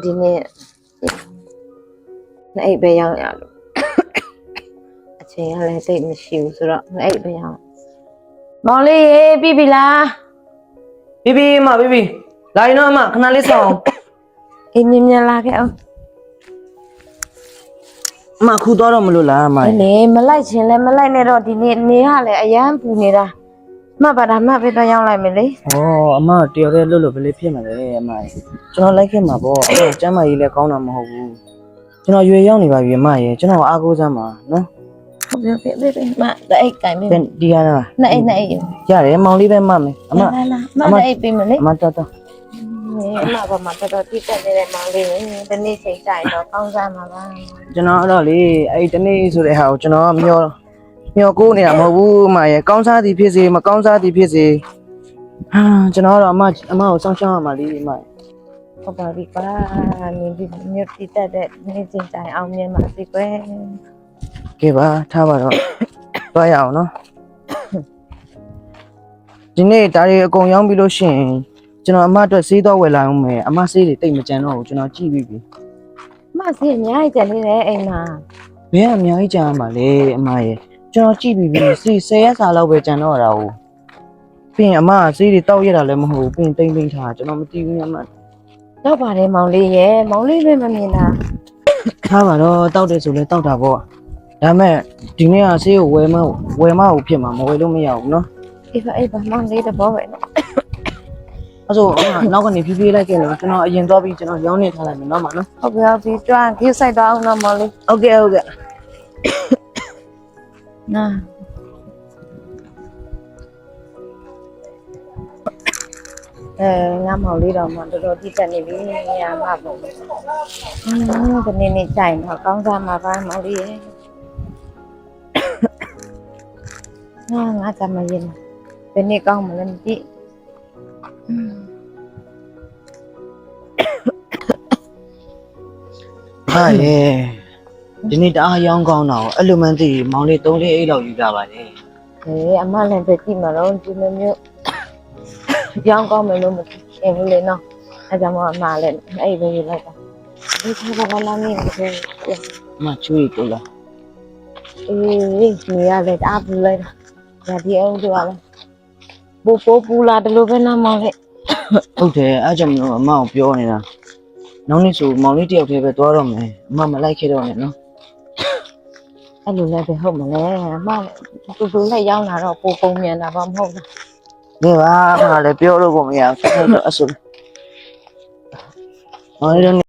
ဒီနေ့အဲ့ပဲရောက်ရလို့အချိန်ကလည်းစိတ်မရှိဘူးဆိုတော့အဲ့ပဲရောက်မောင်လေးရေပြီးပြီလားပြီးမပြီးလာရင်တော့အမခဏလေးဆောင် အေးမြင်လာခဲ့အောင် အမခူတော့တော့မလို့လားအမ နေမလိုက်ချင်းလဲမလိုက်နဲ့တော့ဒီနေ့နေရလဲအရန်ပူနေတာမှတ်ပါတာမှတ်ပြီးတော့ရောက်လိုက်မယ်လေ ဩအမတယောက်တည်းလွတ်လို့ဘယ်လေးဖြစ်မှာလဲအမကျွန်တော်လိုက်ခဲ့မှာပေါ့အဲ့ကျမ်းမာကြီးလည်းကောင်းတာမဟုတ်ဘူးကျွန်တော်ရွေရောက်နေပါပြီအမရေကျွန်တော်အားကိုးစမ်းပါနော် ဟုတ်ပြီမအဲ့တိုင်ပြီ ဒီကလား နဲ့ ရတယ်မောင်လေးပဲမှတ်မယ်အမ မအဲ့ပြီမလေး အမတော်တော် အမဘာမှတော်တော်တိတက်နေတဲ့မောင်လေးဒီနေ့ချိန်ကြရင်တော့ကောင်းစားမှာပါ ကျွန်တော်အဲ့တော့လေအဲ့တနေ့ဆိုတဲ့ဟာကိုကျွန်တော်မျောကိုးနေတာမဟုတ်ဘူးအမရေကောင်းစားသည်ဖြစ်စေမကောင်းစားသည်ဖြစ်စေဟာကျွန်တော်ကတော့အမကိုစောင့်ရှောက်ရမှာလေအမ ဟုတ်ပါပြီကွာနေဒီမြို့တိတက်တဲ့နေ့ချိန်ကြရင်အောင်မြင်ပါစေကွယ် ကဲပါထားပါတော့သွားရအောင်နော်ဒီနေ့ဒါတွေအကုန်ရောင်းပြီးလို့ရှိရင်ကျွန်တော်အမအတွက်ဆေးတော့ဝယ်လာအောင်မယ်အမဆေးတွေတိတ်မကြမ်းတော့ဘူးကျွန်တော်ကြည့်ပြီးပြီ မစီအများကြီးကြံနေတယ်အိမ်မှာ ဘယ်ကအများကြီးကြမ်းပါလဲအမရေကျွန်တော်ကြည့်ပြီးပြီဆေး10ရက်စာလောက်ပဲကြမ်းတော့တာဟုတ်ပြီးရင်အမဆေးတွေတောက်ရတာလည်းမဟုတ်ဘူးပြီးရင်တိမ့်ထားကျွန်တော်မသိဘူးအမ တော့ပါတယ်မောင်လေးရဲ့မောင်လေးပဲမမြင်တာ ထားပါတော့တောက်တယ်ဆိုလဲတောက်တာပေါ့ဒါမဲ့ဒီနေ့ကဆေးကိုဝယ်မဟုတ်ဖြစ်မှာမဝယ်လို့မရဘူးနော် အေးပါမောင်လေးတဘောပဲနော် အဲ့ဆိုနောက်ကနေဖြည်းဖြည်းလိုက်ခဲ့လို့ကျွန်တော်အရင်သွားပြီးကျွန်တော်ရောင်းနေထားလိုက်မယ်နော်မနော် ဟုတ်ပြီတွားကြီးဆိုင်တော့အောင်နော်မောင်လေး ဟုတ်ကဲ့ နာငါမောင်လေးတော့မှတော်တော်တိတက်နေပြီညာမှာပေါ့ဒီနေ့ကြိုင်တော့ကောင်းစားမှာပါမောင်လေးရဲ့ငါကြမရင်ဘယ်နေ့ကောင်းမလဲမသိ ဟာလေဒီနေ့တအားရောင်းကောင်းတော့အဲ့လိုမှန်းသိမောင်လေး3လေးအိတ်လောက်ယူကြပါလေ အမလည်းပဲကြည့်မှာတော့ဒီမျိုးရောင်းကောင်းမယ်လို့မထင်ဘူးလေနော်အဲကြောင့်အမလည်းအဲ့ပဲလိုက်တာဒီခါကလာနေတယ် မချွေးကိုလား အေးနေရလေအားပူလိုက်တာဒီအောင်တို့ကလည်းပိုပူလာတယ်လို့ပဲနားမောင်လေ ဟုတ်တယ်အဲ့ကြောင့်မလို့အမကိုပြောနေတာနောက်နေ့ဆိုမောင်လေးတယောက်တည်းပဲသွားတော့မယ်အမမလိုက်ခဲ့တော့နဲ့နော် အဲ့လိုလည်းပဲဟုတ်မလဲအမတူလည်းရောင်းလာတော့ပိုပုံမြန်တာပါမဟုတ်လား နေပါအမလည်းပြောလို့ကိုမရဘူးဆက်တော့အဆူမောင်လေး